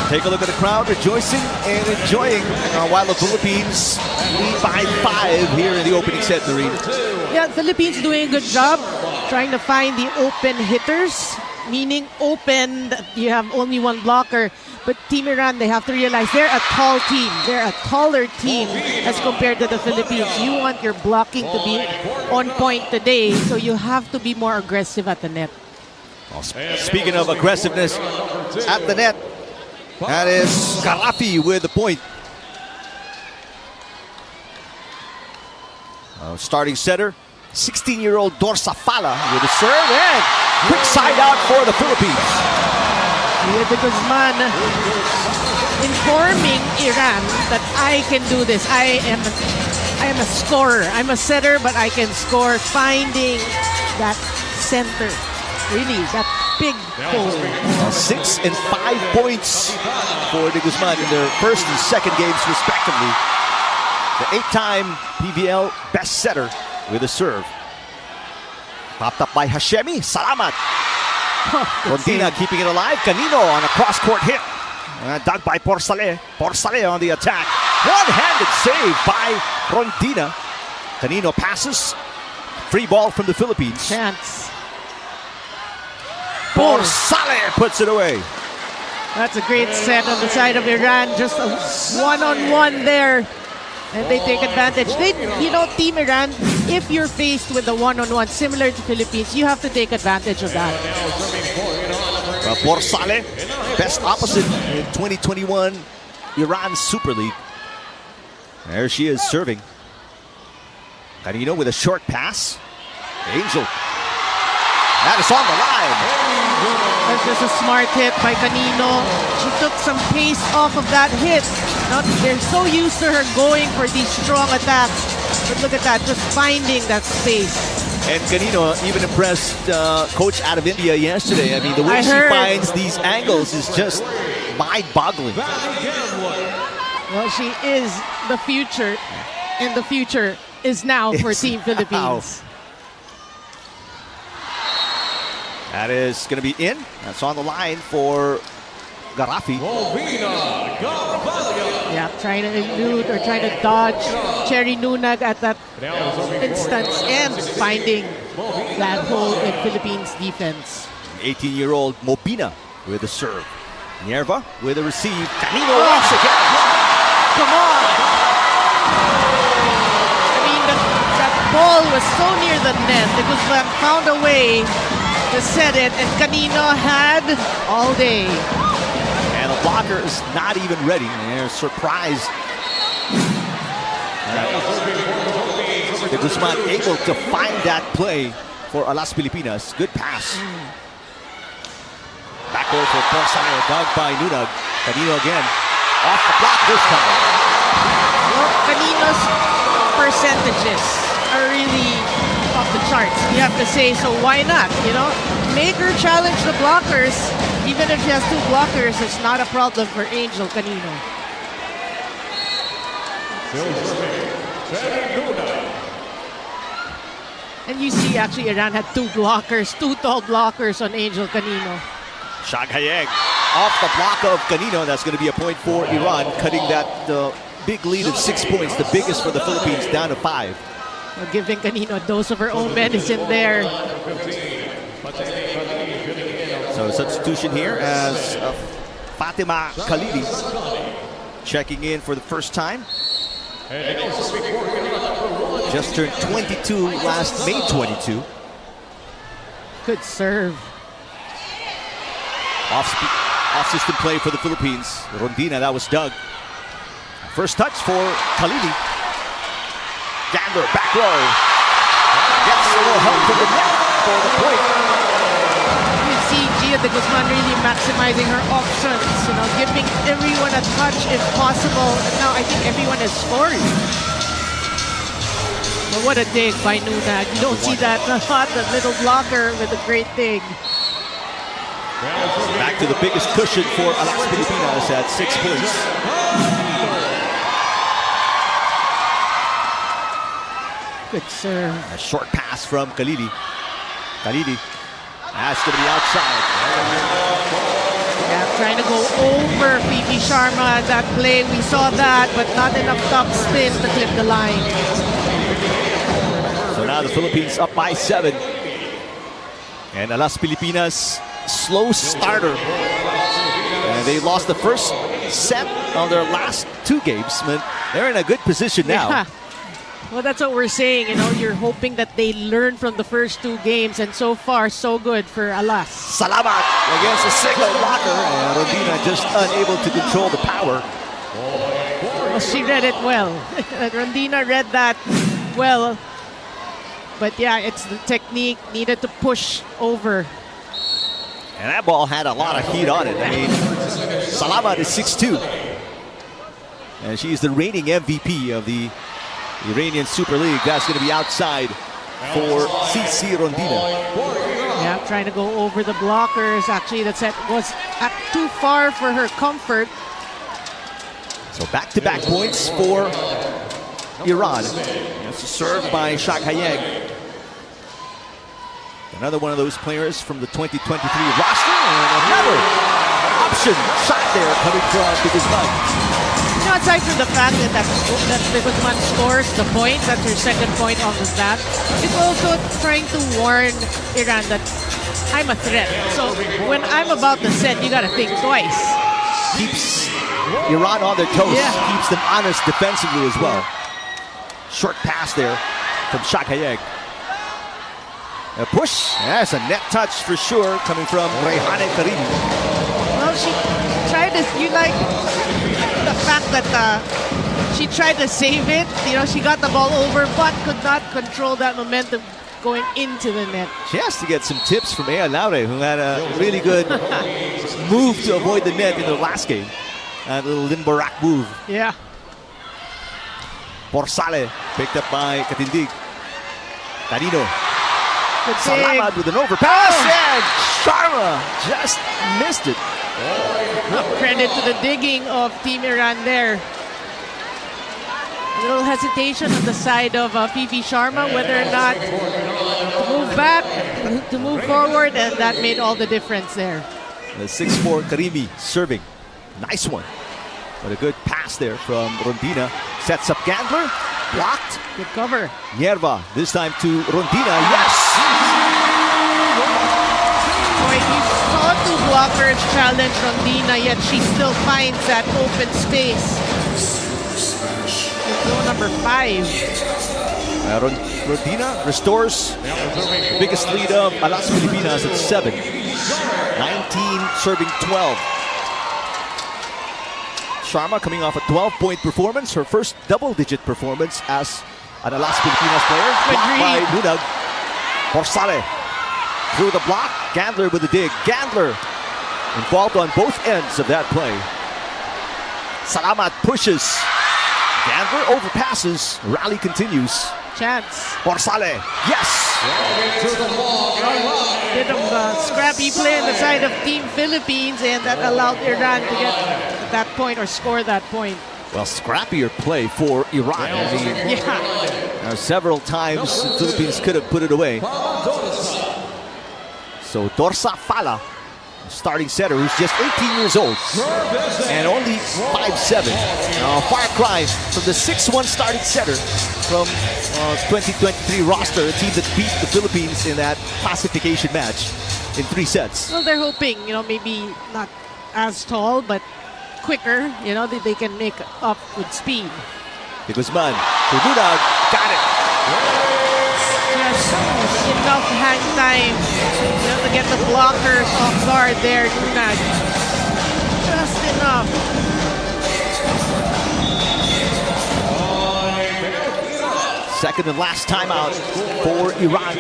Take a look at the crowd rejoicing and enjoying while the Philippines lead by 5 here in the opening set, Noreen. Yeah, Philippines doing a good job trying to find the open hitters, meaning open, you have only one blocker. But Team Iran, they have to realize they're a tall team. They're a taller team as compared to the Philippines. You want your blocking to be on point today, so you have to be more aggressive at the net. Well, speaking of aggressiveness at the net, that is Karafi with the point. Starting setter, 16-year-old Dorsafala with the serve, and quick side out for the Philippines. De Guzman informing Iran that I can do this. I am a scorer. I'm a setter, but I can score. Finding that center, really, that big hole. 6 and 5 points for De Guzman in their first and second games, respectively. The 8-time PVL best setter with a serve. Popped up by Hashemi. Salamat. Rondina keeping it alive. Canino on a cross-court hit. Dug by Porcale. Porcale on the attack. One-handed save by Rondina. Canino passes. Free ball from the Philippines. Chance. Porcale puts it away. That's a great set on the side of Iran. Just a one-on-one there. And they take advantage. Team Iran, if you're faced with a one-on-one similar to Philippines, you have to take advantage of that. Porcale, best opposite in 2021 Iran Super League. There she is serving. Canino with a short pass. Angel. That is on the line. That's just a smart hit by Canino. She took some pace off of that hit. They're so used to her going for these strong attacks. But look at that, just finding that space. And Canino even impressed coach out of India yesterday. I mean, the way she finds these angles is just mind-boggling. Well, she is the future, and the future is now for Team Philippines. That is going to be in. That's on the line for Karafi. Yeah, trying to elude or trying to dodge Cherry Nunag at that instance and finding that hole in Philippines defense. 18-year-old Mobina with the serve. Nierva with a receive. Canino once again. Come on! I mean, that ball was so near the net. De Guzman found a way to set it, and Canino had all day. And the blocker is not even ready. They're surprised. De Guzman able to find that play for Alas Pilipinas. Good pass. Back over for Porcale, dug by Nunag. Canino again. Off the block this time. Well, Canino's percentages are really off the charts, you have to say, so why not? Make her challenge the blockers. Even if she has 2 blockers, it's not a problem for Angel Canino. And you see, actually, Iran had 2 blockers, 2 tall blockers on Angel Canino. Shaghayeg off the block of Canino. That's going to be a point for Iran, cutting that big lead of 6 points, the biggest for the Philippines, down to 5. Giving Canino a dose of her own medicine there. So substitution here as Fatima Khalidi checking in for the first time. Just turned 22 last May 22. Good serve. Off-system play for the Philippines. Rondina, that was dug. First touch for Khalidi. Gander, back row. Gets a little help from the net for the point. You see Gia De Guzman really maximizing her options, giving everyone a touch if possible. And now I think everyone is scoring. But what a dig by Nunag. You don't see that a lot, that little blocker with a great dig. Back to the biggest cushion for Alas Pilipinas at 6 points. Good serve. A short pass from Khalidi. Khalidi. That's going to be outside. Yeah, trying to go over Fifi Sharma that play. We saw that, but not enough top spin to clip the line. So now the Philippines up by 7. And Alas Pilipinas, slow starter. And they lost the first set on their last 2 games. But they're in a good position now. Yeah. Well, that's what we're saying. You know, you're hoping that they learn from the first 2 games, and so far, so good for Alas. Salamat against a single blocker. And Rondina just unable to control the power. Well, she read it well. Rondina read that well. But yeah, it's the technique, needed to push over. And that ball had a lot of heat on it. I mean, Salamat is 6'2". And she's the reigning MVP of the Iranian Super League. That's going to be outside for CC Rondina. Yeah, trying to go over the blockers. Actually, that set was too far for her comfort. So back-to-back points for Iran. It's a serve by Shakhayeg. Another one of those players from the 2023 roster. And another option shot there coming from the Guzman. You know, aside from the fact that the Guzman scores the point, that's her second point on the stat, it's also trying to warn Iran that I'm a threat. So when I'm about to set, you got to think twice. Keeps Iran on their toes. Yeah. Keeps them honest defensively as well. Short pass there from Shakhayeg. A push. That's a net touch for sure coming from Rehane Karimi. Well, she tried to, you like the fact that she tried to save it. You know, she got the ball over, but could not control that momentum going into the net. She has to get some tips from Ea Laure, who had a really good move to avoid the net in the last game. That little Limbarak move. Yeah. Borsale picked up by Katindig. Canino. Good Salamat save. with an overpass. And Sharma just missed it. Credit to the digging of Team Iran there. A little hesitation on the side of Fifi Sharma, whether or not to move back, to move forward, and that made all the difference there. The 6'4" Karimi serving. Nice one. But a good pass there from Rondina. Sets up Gandler. Blocked. Good cover. Yerva, this time to Rondina. Yes! Boy, you saw 2 blockers challenge Rondina, yet she still finds that open space. Throw number 5. Rondina restores the biggest lead of Alas Pilipinas at 7. 19 serving 12. Sharma coming off a 12-point performance, her first double-digit performance as an Alas Pilipinas player. Blocked by Lunag. Borsale through the block. Gandler with the dig. Gandler involved on both ends of that play. Salamat pushes. Gandler overpasses. Rally continues. Chance. Borsale. Yes! Bit of scrappy play on the side of Team Philippines, and that allowed Iran to get that point or score that point. Well, scrappier play for Iran. I mean, Yeah. several times the Philippines could have put it away. So Dorsa Fala, starting setter, who's just 18 years old and only 5'7". A far cry from the 6'1" starting setter from 2023 roster, a team that beat the Philippines in that classification match in 3 sets. Well, they're hoping, you know, maybe not as tall, but quicker, you know, that they can make up with speed. De Guzman to Lunag, got it. Just enough hang time, you know, to get the blockers off guard there, Lunag. Just enough. Second and last timeout for Iran.